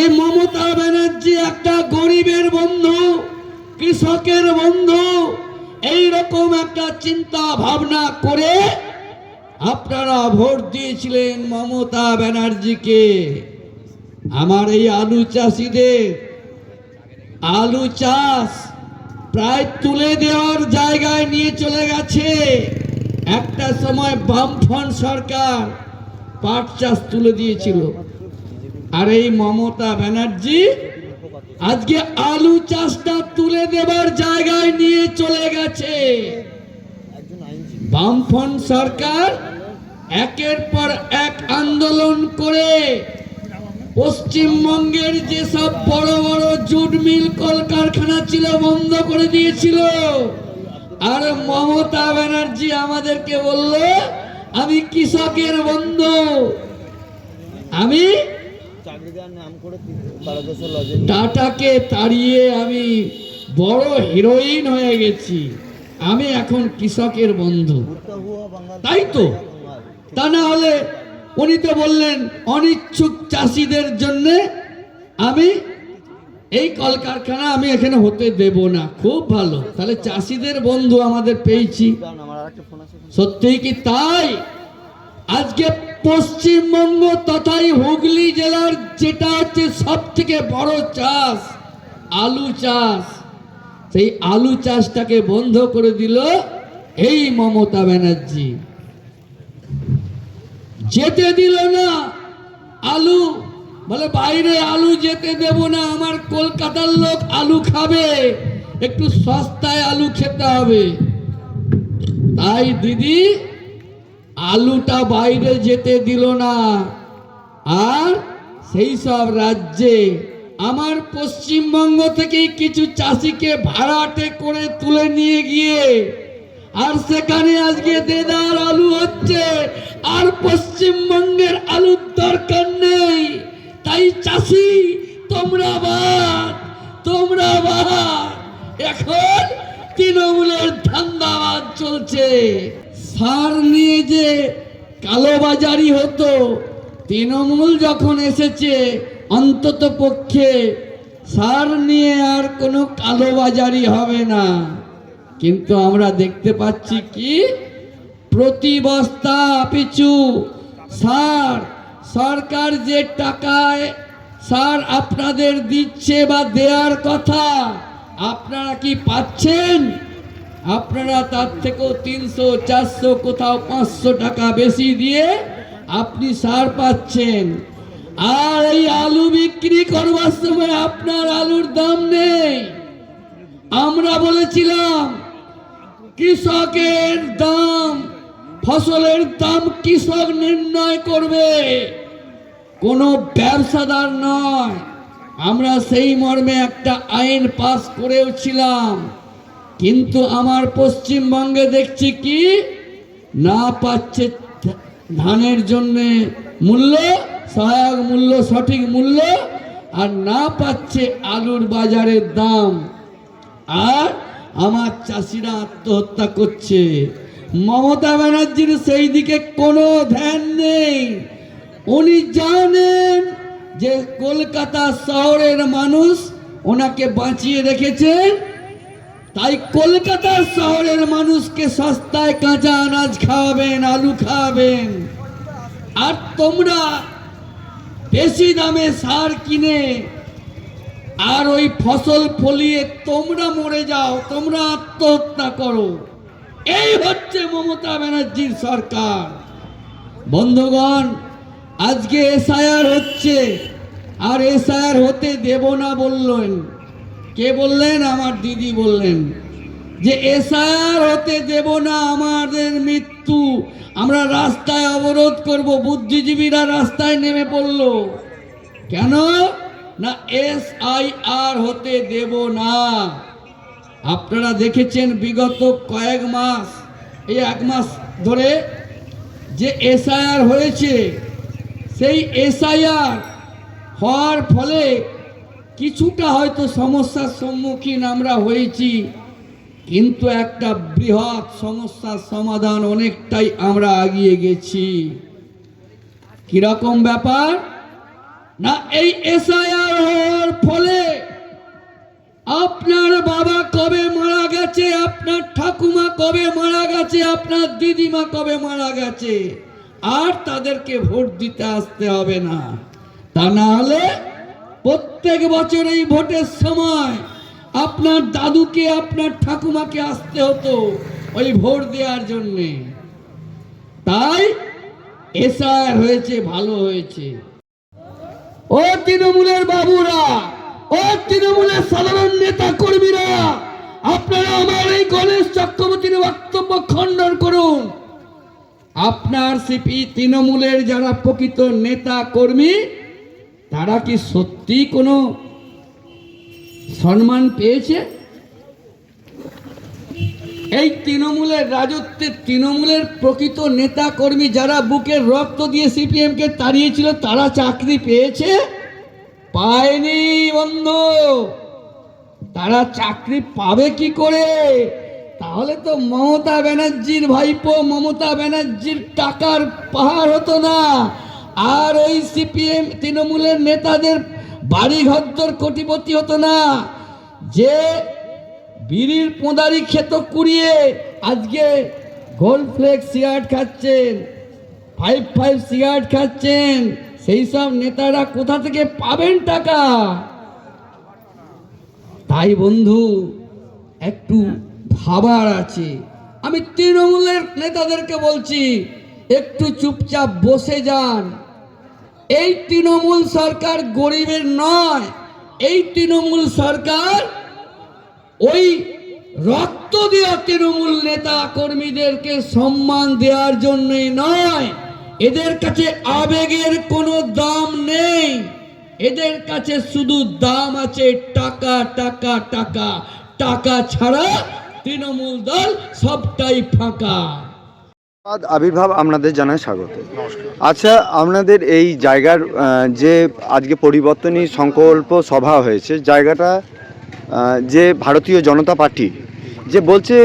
যে মমতা ব্যানার্জি একটা গরিবের বন্ধু, কৃষকের বন্ধু, এই রকম একটা চিন্তা ভাবনা করে আপনারা ভোট দিয়েছিলেন মমতা ব্যানার্জিকে। আমার এই আলু চাষিদের আলু চাষ প্রায় তুলে দেওয়ার জায়গায় নিয়ে চলে গেছে। একটা সময় বামফ্রন্ট সরকার পাট চাষ তুলে দিয়েছিল, আর এই মমতা ব্যানার্জি আজকে আলু চাষটা তুলে দেবার জায়গায় নিয়ে চলে গেছে। বামফ্রন্ট সরকার একের পর এক আন্দোলন করে পশ্চিমবঙ্গের যেসব বড় বড় জুট মিল কলকারখানা ছিল বন্ধ করে দিয়েছিল। আর মমতা ব্যানার্জি আমাদেরকে বলল আমি কৃষকের বন্ধু, আমি টাটাকে তাড়িয়ে আমি বড় হিরোইন হয়ে গেছি, আমি এখন কৃষকের বন্ধু। তাই তো, তা না হলে উনি তো বললেন অনিচ্ছুক চাষিদের জন্য আমি এই কলকারখানা আমি এখানে হতে দেব না। খুব ভালো, তাহলে চাষিদের বন্ধু আমাদের পেয়েছি। সত্যিই কি তাই? আজকে পশ্চিমবঙ্গ তথাই হুগলি জেলার যেটা হচ্ছে সব থেকে বড় চাষ আলু চাষ, সেই আলু চাষটাকে বন্ধ করে দিল এই মমতা ব্যানার্জি। যেতে দিল না আলু, বলে বাইরে আলু যেতে দেব না, আমার কলকাতার লোক আলু খাবে, একটু সস্তায় আলু খেতে হবে। তাই দিদি আলুটা বাইরে যেতে দিল না। আর সেই সব রাজ্যে আমার পশ্চিমবঙ্গ থেকে কিছু চাষিকে ভাড়াটে করে তুলে নিয়ে গিয়ে আর সেখানে আজকে দেদার আলু হচ্ছে, আর পশ্চিমবঙ্গের আলুর দরকার নেই। তাই চাষি তোমরা বাদ, তোমরা বাদ। এখন তৃণমূলের ধান্দাবাজ চলছে। সার নিয়ে যে কালোবাজারি হতো, তৃণমূল যখন এসেছে অন্তত পক্ষে সার নিয়ে আর কোনো কালোবাজারি হবে না। কিন্তু আমরা দেখতে পাচ্ছি কি প্রতি বস্তা পিছু সার সরকার যে টাকায় সার আপনাদের দিচ্ছে বা দেওয়ার কথা, আপনারা কি পাচ্ছেন? আপনারা তার থেকেও 300, 400, কোথাও 500 টাকা বেশি দিয়ে আপনি সার পাচ্ছেন। আর এই আলু বিক্রি করবার সময় আপনার আলুর দাম নেই। আমরা বলেছিলাম কৃষকের দাম, ফসলের দাম কৃষক নির্ণয় করবে, কোনো ব্যবসাদার নয়। আমরা সেই মর্মে একটা আইন পাস করেও ছিলাম, কিন্তু আমার পশ্চিমবঙ্গে দেখছি কি না পাচ্ছে ধানের জন্য মূল্য, সহায়ক মূল্য, সঠিক মূল্য, আর না পাচ্ছে আলুর বাজারের দাম। আর আমার চাষিরা আত্মহত্যা করছে। মমতা ব্যানার্জির সেই দিকে কোনো ধ্যান নেই। উনি জানেন যে কলকাতা শহরের মানুষ ওনাকে বাঁচিয়ে রেখেছেন, তাই কলকাতা শহরের মানুষকে সস্তায় কাঁচা আনাজ খাওয়াবেন, আলু খাওয়াবেন। আর তোমরা বেশি দামে সার কিনে আর ওই ফসল ফলিয়ে তোমরা মরে যাও, তোমরা আত্মহত্যা করো। এই হচ্ছে মমতা ব্যানার্জির সরকার। বন্ধুগণ, আজকে এসআইআর হচ্ছে, আর এসআইআর হতে দেব না বললেন। কে বললেন? আমার দিদি বললেন যে এসআইআর হতে দেব না, আমাদের মৃত্যু, আমরা রাস্তায় অবরোধ করব। বুদ্ধিজীবীরা রাস্তায় নেমে পড়ল। কেন না? এসআইআর হতে দেব না। আপনারা দেখেছেন বিগত কয়েক মাস, এই 1 মাস ধরে যে এসআইআর হয়েছে, সেই এসআইআর হওয়ার ফলে কিছুটা হয়তো সমস্যার সম্মুখীন আমরা হয়েছি, কিন্তু একটা বৃহৎ সমস্যার সমাধান অনেকটাই আমরা এগিয়ে গেছি। কিরকম ব্যাপার? না এই এসআইআর আপনার বাবা কবে মারা গেছে, আপনার ঠাকুমা কবে মারা গেছে, আপনার দিদিমা কবে মারা গেছে, আর তাদেরকে ভোট দিতে আসতে হবে না। তা না হলে প্রত্যেক বছর এই ভোটের সময় আপনার দাদুকে আপনার ঠাকুমাকে আসতে হতো ওই ভোট দেওয়ার জন্যে। তাই এসআর হয়েছে, ভালো হয়েছে। ও তৃণমূলের বাবুরা, ও তৃণমূলের সাধারণ নেতা কর্মীরা, আপনারা আমার এই গণেশ চক্রবর্তীর বক্তব্য খণ্ডন করুন। আপনার সিপি তৃণমূলের যারা প্রকৃত নেতা কর্মী, তারা কি সত্যি কোনো সম্মান পেয়েছে? এই তৃণমূলের রাজত্বে তৃণমূলের প্রকৃত নেতা কর্মী যারা বুকের রক্ত দিয়ে সিপিএম কে তাড়িয়েছিল, তারা চাকরি পেয়েছে? পায়নি বন্ধু। তারা চাকরি পাবে কি করে? তাহলে তো মমতা ব্যানার্জির ভাইপো মমতা ব্যানার্জির টাকার পাহাড় হতো না, আর ওই সিপিএম তৃণমূলের নেতাদের বাড়ি ঘরদর কোটিপতি হতো না, যে বিড়ির পোঁদারি খেত কুড়িয়ে আজকে গোল্ড ফ্লেক্স সিগারেট খাচ্ছেন, 5 সিগারেট খাচ্ছেন। সেই সব নেতারা কোথা থেকে পাবেন টাকা? তাই বন্ধু, একটু ভাবার আছে। আমি তৃণমূলের নেতাদেরকে বলছি, একটু চুপচাপ বসে যান। এই তৃণমূল সরকার গরিবের নয়, এই তৃণমূল সরকার ওই রক্ত দেওয়া তৃণমূল নেতা কর্মীদেরকে সম্মান দেওয়ার জন্যই নয়। এদের কাছে আবেগের কোনো দাম নেই, এদের কাছে শুধু দাম আছে টাকা, টাকা, টাকা। টাকা ছাড়া তৃণমূল দল সবটাই ফাঁকা। আবির্ভাব আপনাদের জানায় স্বাগত। আচ্ছা, আপনাদের এই জায়গার যে আজকে পরিবর্তনী সংকল্প সভা হয়েছে, জায়গাটা যে ভারতীয় জনতা পার্টি যে বলছে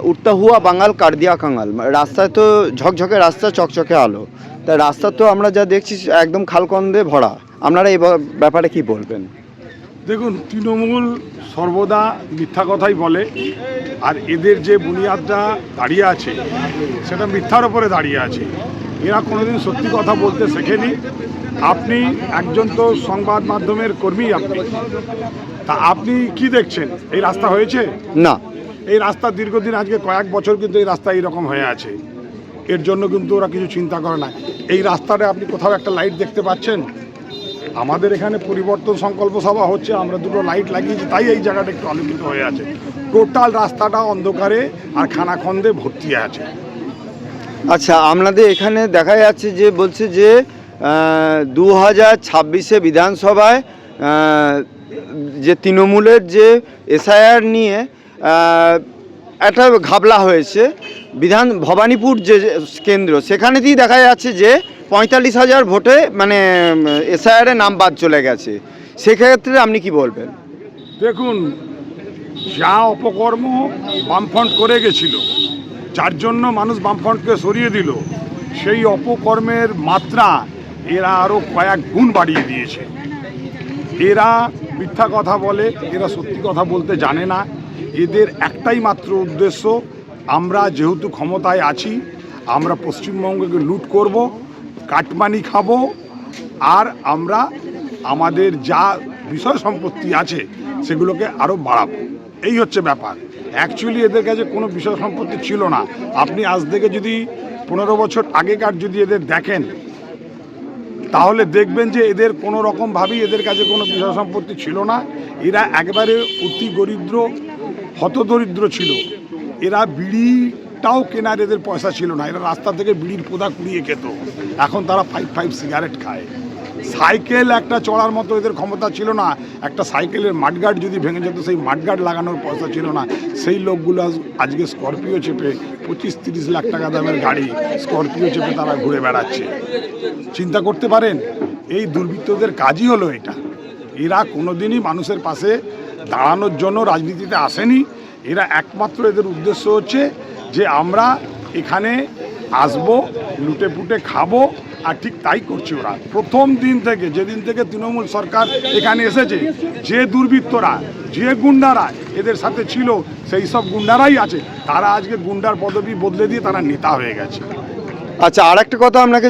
উঠতা হুয়া বাঙাল কার্দিয়া কাঙাল, রাস্তায় তো ঝকঝকে রাস্তা, চকচকে আলো, তা রাস্তা তো আমরা যা দেখছি একদম খালকন্দে ভরা। আপনারা এই ব্যাপারে কি বলবেন? দেখুন, তৃণমূল সর্বদা মিথ্যা কথাই বলে, আর এদের যে বুনিয়াদটা দাঁড়িয়ে আছে সেটা মিথ্যার ওপরে দাঁড়িয়ে আছে। এরা কোনোদিন সত্যি কথা বলতে শেখেনি। আপনি একজন তো সংবাদ মাধ্যমের কর্মী, তা আপনি কি দেখছেন? এই রাস্তা হয়েছে না, এই রাস্তা দীর্ঘদিন, আজকে কয়েক বছর কিন্তু এই রাস্তা এইরকম হয়ে আছে। এর জন্য কিন্তু ওরা কিছু চিন্তা করে না। এই রাস্তাটা আপনি কোথাও একটা লাইট দেখতে পাচ্ছেন? আমাদের এখানে পরিবর্তন সংকল্প সভা হচ্ছে, আমরা দুটো লাইট লাগিয়েছি, তাই এই জায়গাটা একটু আলোকিত হয়ে আছে। টোটাল রাস্তাটা অন্ধকারে আর খানাখন্দে ভর্তি আছে। আচ্ছা, আপনাদের এখানে দেখা যাচ্ছে যে বলছে যে 2026 বিধানসভায় যে তৃণমূলের যে এসআইআর নিয়ে একটা ঘাবলা হয়েছে। ভবানীপুর যে কেন্দ্র, সেখানেতেই দেখা যাচ্ছে যে 45,000 ভোটে মানে এসআইআরের নাম বাদ চলে গেছে। সেক্ষেত্রে আপনি কি বলবেন? দেখুন, যা অপকর্ম বামফ্রন্ট করে গেছিল, যার জন্য মানুষ বামফ্রন্টকে সরিয়ে দিল, সেই অপকর্মের মাত্রা এরা আরও কয়েক গুণ বাড়িয়ে দিয়েছে। এরা মিথ্যা কথা বলে, এরা সত্যি কথা বলতে জানে না। এদের একটাই মাত্র উদ্দেশ্য, আমরা যেহেতু ক্ষমতায় আছি, আমরা পশ্চিমবঙ্গকে লুট করব, কাটমানি খাবো, আর আমরা আমাদের যা বিষয় সম্পত্তি আছে সেগুলোকে আরও বাড়াবো। এই হচ্ছে ব্যাপার। অ্যাকচুয়ালি এদের কাছে কোনো বিষয় সম্পত্তি ছিল না। আপনি আজ থেকে যদি 15 বছর আগেকার যদি এদের দেখেন, তাহলে দেখবেন যে এদের কোনো রকমভাবেই এদের কাছে কোনো বিষয় সম্পত্তি ছিল না। এরা একবারে অতি দরিদ্র, হতদরিদ্র ছিল। এরা বিড়িটাও কেনার এদের পয়সা ছিল না। এরা রাস্তা থেকে বিড়ির পোদা কুড়িয়ে খেত, এখন তারা 5 সিগারেট খায়। সাইকেল একটা চড়ার মতো এদের ক্ষমতা ছিল না। একটা সাইকেলের মাঠগার্ড যদি ভেঙে যেত, সেই মাঠগার্ড লাগানোর পয়সা ছিল না। সেই লোকগুলো আজকে স্করপিও চেপে 25-30 লাখ টাকা দামের গাড়ি স্করপিও চেপে তারা ঘুরে বেড়াচ্ছে। চিন্তা করতে পারেন, এই দুর্বৃত্তদের কাজই হলো এটা। এরা কোনোদিনই মানুষের পাশে দাঁড়ানোর জন্য রাজনীতিতে আসেনি। এরা একমাত্র এদের উদ্দেশ্য হচ্ছে যে আমরা এখানে আসবো, লুটে পুটে খাবো, আর ঠিক তাই করছে ওরা। প্রথম দিন থেকে, যেদিন থেকে তৃণমূল সরকার এখানে এসেছে, যে দুর্বৃত্তরা যে গুন্ডারা এদের সাথে ছিল সেই সব গুন্ডারাই আছে, তারা আজকে গুন্ডার পদবি বদলে দিয়ে তারা নেতা হয়ে গেছে। আচ্ছা, আর একটা কথা আপনাকে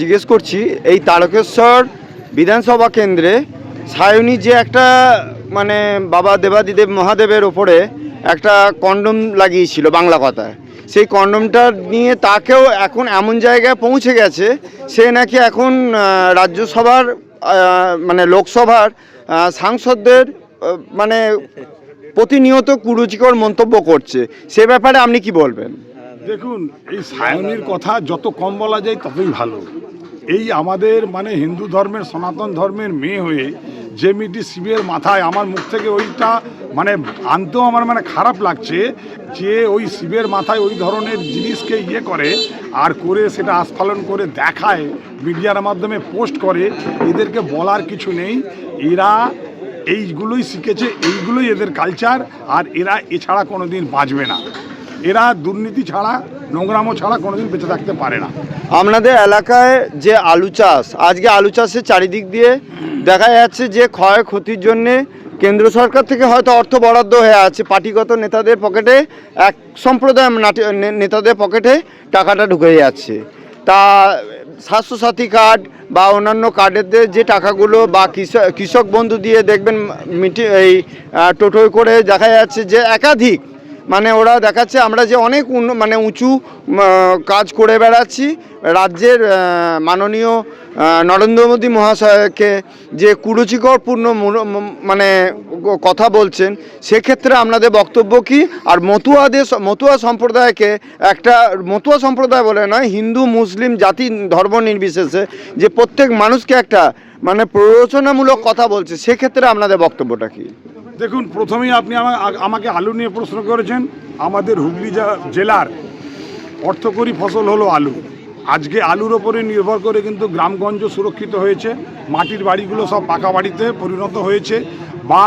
জিজ্ঞেস করছি, এই তারকেশ্বর বিধানসভা কেন্দ্রে সায়নী যে একটা মানে বাবা দেবাদিদেব মহাদেবের ওপরে একটা কন্ডম লাগিয়েছিল বাংলা কথায়, সেই কন্ডমটা নিয়ে তাকেও এখন এমন জায়গায় পৌঁছে গেছে, সে নাকি এখন রাজ্যসভার মানে লোকসভার সাংসদদের মানে প্রতিনিয়ত কুরুচিকর মন্তব্য করছে, সে ব্যাপারে আপনি কি বলবেন? দেখুন, এই সায়নীর কথা যত কম বলা যায় ততই ভালো। এই আমাদের মানে হিন্দু ধর্মের সনাতন ধর্মের মেয়ে হয়ে যে মেয়েটি শিবের মাথায়, আমার মুখ থেকে ওইটা মানে আনতেও আমার মানে খারাপ লাগছে যে ওই শিবের মাথায় ওই ধরনের জিনিসকে ইয়ে করে আর করে সেটা আস্ফালন করে দেখায়, মিডিয়ার মাধ্যমে পোস্ট করে। এদেরকে বলার কিছু নেই, এরা এইগুলোই শিখেছে, এইগুলোই এদের কালচার, আর এরা এছাড়া কোনো দিন বাঁচবে না। এরা দুর্নীতি ছাড়া, নোংরামো ছাড়া কোনোদিন বেঁচে থাকতে পারে না। আপনাদের এলাকায় যে আলু চাষ, আজকে আলু চাষের চারিদিক দিয়ে দেখা যাচ্ছে যে ক্ষয়ক্ষতির জন্যে কেন্দ্র সরকার থেকে হয়তো অর্থ বরাদ্দ হয়ে আছে, পার্টিগত নেতাদের পকেটে, এক সম্প্রদায় নেতাদের পকেটে টাকাটা ঢুকে যাচ্ছে। তা স্বাস্থ্যসাথী কার্ড বা অন্যান্য কার্ডের যে টাকাগুলো বা কৃষক বন্ধু দিয়ে দেখবেন এই টোটোয় করে দেখা যাচ্ছে যে একাধিক মানে ওরা দেখাচ্ছে আমরা যে অনেক মানে উঁচু কাজ করে বেড়াচ্ছি, রাজ্যের মাননীয় নরেন্দ্র মোদী মহাশয়কে যে কুরুচিকরপূর্ণ মানে কথা বলছেন, সেক্ষেত্রে আপনাদের বক্তব্য কি? আর মতুয়া সম্প্রদায়কে একটা, মতুয়া সম্প্রদায় বলে নয়, হিন্দু মুসলিম জাতি ধর্ম নির্বিশেষে যে প্রত্যেক মানুষকে একটা মানে প্ররোচনামূলক কথা বলছে, সেক্ষেত্রে আপনাদের বক্তব্যটা কি? দেখুন, প্রথমেই আপনি আমাকে আলু নিয়ে প্রশ্ন করেছেন। আমাদের হুগলি জেলার অর্থকরী ফসল হলো আলু। আজকে আলুর ওপরে নির্ভর করে কিন্তু গ্রামগঞ্জ সুরক্ষিত হয়েছে, মাটির বাড়িগুলো সব পাকা বাড়িতে পরিণত হয়েছে, বা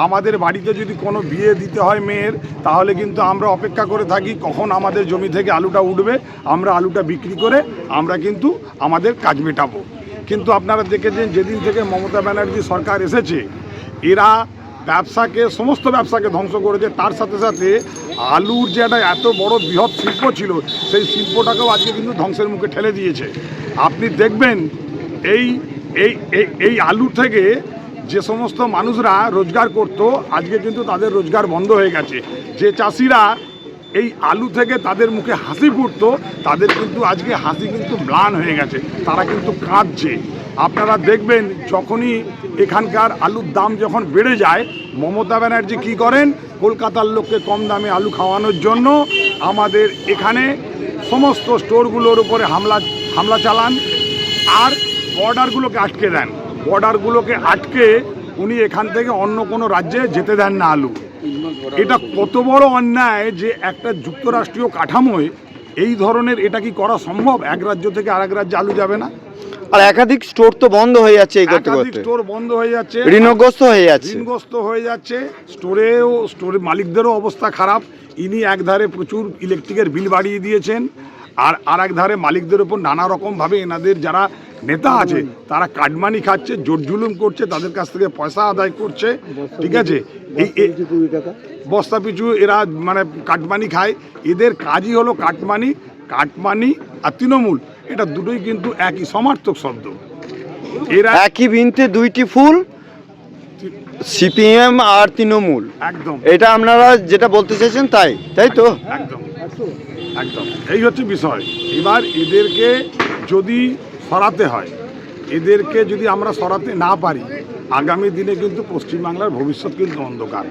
আমাদের বাড়িতে যদি কোনো বিয়ে দিতে হয় মেয়ের, তাহলে কিন্তু আমরা অপেক্ষা করে থাকি কখন আমাদের জমি থেকে আলুটা উঠবে, আমরা আলুটা বিক্রি করে আমরা কিন্তু আমাদের কাজ মেটাবো। কিন্তু আপনারা দেখেছেন যেদিন থেকে মমতা ব্যানার্জি সরকার এসেছে, এরা ব্যবসাকে, সমস্ত ব্যবসাকে ধ্বংস করেছে। তার সাথে সাথে আলুর যে একটা এত বড় বৃহৎ শিল্প ছিল, সেই শিল্পটাকেও আজকে কিন্তু ধ্বংসের মুখে ঠেলে দিয়েছে। আপনি দেখবেন এই এই এই আলু থেকে যে সমস্ত মানুষরা রোজগার করত, আজকে কিন্তু তাদের রোজগার বন্ধ হয়ে গেছে। যে চাষিরা এই আলু থেকে তাদের মুখে হাসি ফুটতো, তাদের কিন্তু আজকে হাসি কিন্তু ম্লান হয়ে গেছে, তারা কিন্তু কাঁদছে। আপনারা দেখবেন যখনই এখানকার আলুর দাম যখন বেড়ে যায়, মমতা ব্যানার্জি কী করেন, কলকাতার লোককে কম দামে আলু খাওয়ানোর জন্য আমাদের এখানে সমস্ত স্টোরগুলোর উপরে হামলা চালান আর বর্ডারগুলোকে আটকে দেন। বর্ডারগুলোকে আটকে উনি এখান থেকে অন্য কোনো রাজ্যে যেতে দেন না আলু। এটা কত বড় অন্যায় যে একটা যুক্তরাষ্ট্রীয় কাঠামোয় এই ধরনের, এটা কি করা সম্ভব? এক রাজ্য থেকে আরেক রাজ্যে আলু যাবে না? আর একাধিক স্টোর তো বন্ধ হয়ে যাচ্ছে, এই করতে করতে স্টোর বন্ধ হয়ে যাচ্ছে, ঋণগ্রস্ত হয়ে যাচ্ছে, স্টোরের মালিকদেরও অবস্থা খারাপ। ইনি একধারে প্রচুর ইলেকট্রিকের বিল বাড়িয়ে দিয়েছেন, আর এক ধারে মালিকদের উপর নানা রকমভাবে এনাদের যারা নেতা আছে তারা কাটমানি খাচ্ছে, জোর জুলুম করছে, তাদের কাছ থেকে পয়সা আদায় করছে। ঠিক আছে, এই বস্তা পিছু এরা মানে কাটমানি খায়। এদের কাজই হলো কাটমানি আর তৃণমূল, এটা দুটোই কিন্তু একই সমার্থক শব্দ। এরা একই বৃন্তে দুইটি ফুল, সিপিএম আর তৃণমূল, একদম এটা আপনারা যেটা বলতে চাইছেন তাই তো? একদম একদম এই হচ্ছে বিষয়। এবার এদেরকে যদি সরাতে হয়, এদেরকে যদি আমরা সরাতে না পারি, আগামী দিনে কিন্তু পশ্চিমবাংলার ভবিষ্যৎ কিন্তু অন্ধকার।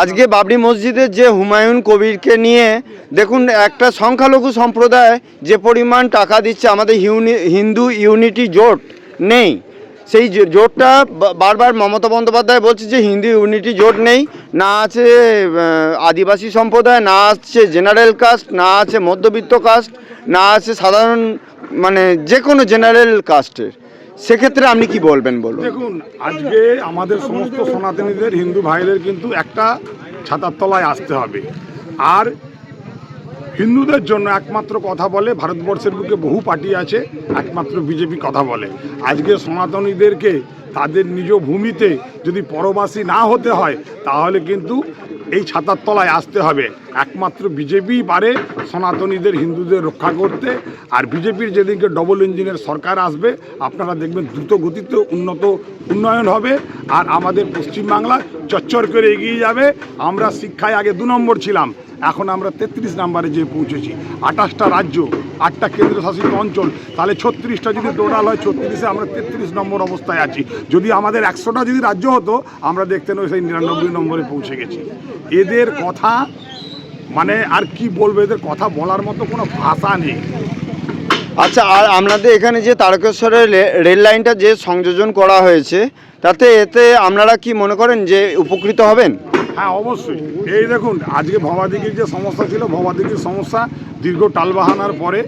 আজকে বাবরি মসজিদের যে হুমায়ুন কবিরকে নিয়ে দেখুন, একটা সংখ্যালঘু সম্প্রদায় যে পরিমাণ টাকা দিচ্ছে, আমাদের হিন্দু ইউনিটি জোট নেই, সেই জোটটা বারবার মমতা বন্দ্যোপাধ্যায় বলছে যে হিন্দু ইউনিটি জোট নেই, না আছে আদিবাসী সম্প্রদায়, না আছে জেনারেল কাস্ট, না আছে মধ্যবিত্ত কাস্ট, না আছে সাধারণ মানে যে কোনো জেনারেল কাস্টের। সেক্ষেত্রে আপনি কি বলবেন বলুন? দেখুন, আজকে আমাদের সমস্ত সনাতনীদের, হিন্দু ভাইদের কিন্তু একটা ছাতার তলায় আসতে হবে। আর হিন্দুদের জন্য একমাত্র কথা বলে, ভারতবর্ষের বুকে বহু পার্টি আছে, একমাত্র বিজেপি কথা বলে। আজকে সনাতনীদেরকে তাদের নিজ ভূমিতে যদি পরবাসী না হতে হয়, তাহলে কিন্তু এই ছাতার তলায় আসতে হবে। একমাত্র বিজেপিই পারে সনাতনীদের, হিন্দুদের রক্ষা করতে। আর বিজেপির যেদিনকে ডবল ইঞ্জিনের সরকার আসবে, আপনারা দেখবেন দ্রুত গতিতে উন্নয়ন হবে। আর আমাদের পশ্চিমবাংলা চচ্চর করে এগিয়ে যাবে। আমরা শিক্ষায় আগে 2 নম্বর ছিলাম, এখন আমরা 33 নম্বরে যেয়ে পৌঁছেছি। 28টা রাজ্য, 8টা কেন্দ্রশাসিত অঞ্চল, তাহলে 36টা যদি টোটাল হয়, 36-এ আমরা 33 নম্বর অবস্থায় আছি। যদি আমাদের 100টা যদি রাজ্য হতো, আমরা দেখতেন ওই সেই 99 নম্বরে পৌঁছে গেছি। এদের কথা মানে আর কি বলবো, এদের কথা বলার মতো কোনো ভাষা নেই। আচ্ছা, আর আপনাদের এখানে যে তারকেশ্বরের রেল লাইনটা যে সংযোজন করা হয়েছে, এতে আপনারা কি মনে করেন যে উপকৃত হবেন? হ্যাঁ, অবশ্যই। এই দেখুন, আজকে ভবাদিঘির যে সমস্যা ছিল, ভবাদিঘির সমস্যা দীর্ঘ টালবাহানার পরে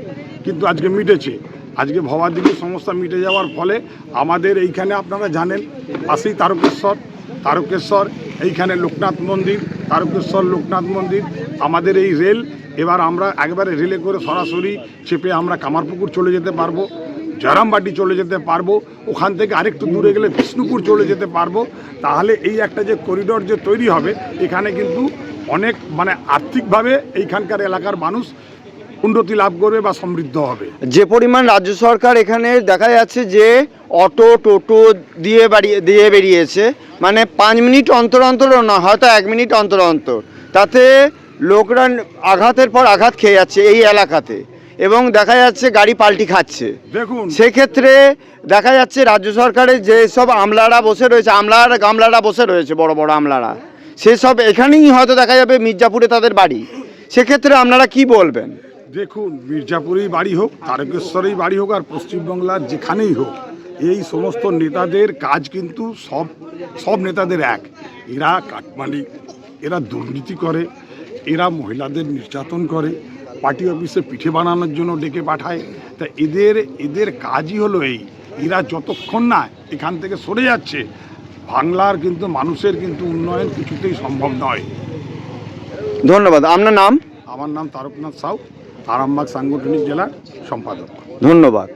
কিন্তু আজকে মিটেছে। আজকে ভবাদিঘির সমস্যা মিটে যাওয়ার ফলে আমাদের এইখানে আপনারা জানেন পাশেই তারকেশ্বর, এইখানে লোকনাথ মন্দির, তারকেশ্বর লোকনাথ মন্দির, আমাদের এই রেল। এবার আমরা একবারে রেলে করে সরাসরি চেপে আমরা কামারপুকুর চলে যেতে পারবো, জয়রামবাটি চলে যেতে পারবো, ওখান থেকে আরেকটু দূরে গেলে বিষ্ণুপুর চলে যেতে পারবো। তাহলে এই একটা যে করিডোর যে তৈরি হবে, এখানে কিন্তু অনেক মানে আর্থিকভাবে এইখানকার এলাকার মানুষ উন্নতি লাভ করবে বা সমৃদ্ধ হবে। যে পরিমাণ রাজ্য সরকার এখানে দেখা যাচ্ছে যে অটো টোটো দিয়ে বেরিয়েছে, মানে 5 মিনিট অন্তর অন্তর না, হয়তো 1 মিনিট অন্তর অন্তর, তাতে লোকরা আঘাতের পর আঘাত খেয়ে যাচ্ছে এই এলাকাতে, এবং দেখা যাচ্ছে গাড়ি পাল্টি খাচ্ছে। দেখুন, সেক্ষেত্রে দেখা যাচ্ছে রাজ্য সরকারের যেসব আমলারা বসে রয়েছে, গামলারা বসে রয়েছে, বড় বড় আমলারা, সেসব এখানেই হয়তো দেখা যাবে মির্জাপুরে তাদের বাড়ি। সেক্ষেত্রে আপনারা কি বলবেন? দেখুন, মির্জাপুরেই বাড়ি হোক, তারকেশ্বরেই বাড়ি হোক, আর পশ্চিমবাংলার যেখানেই হোক, এই সমস্ত নেতাদের কাজ কিন্তু সব নেতাদের এক। এরা কাটমানি, এরা দুর্নীতি করে, এরা মহিলাদের নির্যাতন করে, পার্টি অফিসে পিঠে বানানোর জন্য ডেকে পাঠায়। তা এদের কাজই হলো এই। এরা যতক্ষণ না এখান থেকে সরে যাচ্ছে, বাংলার কিন্তু মানুষের কিন্তু উন্নয়ন কিছুতেই সম্ভব নয়। ধন্যবাদ। আপনার নাম? আমার নাম তারকনাথ সাউ, আরামবাগ সাংগঠনিক জেলার সম্পাদক। ধন্যবাদ।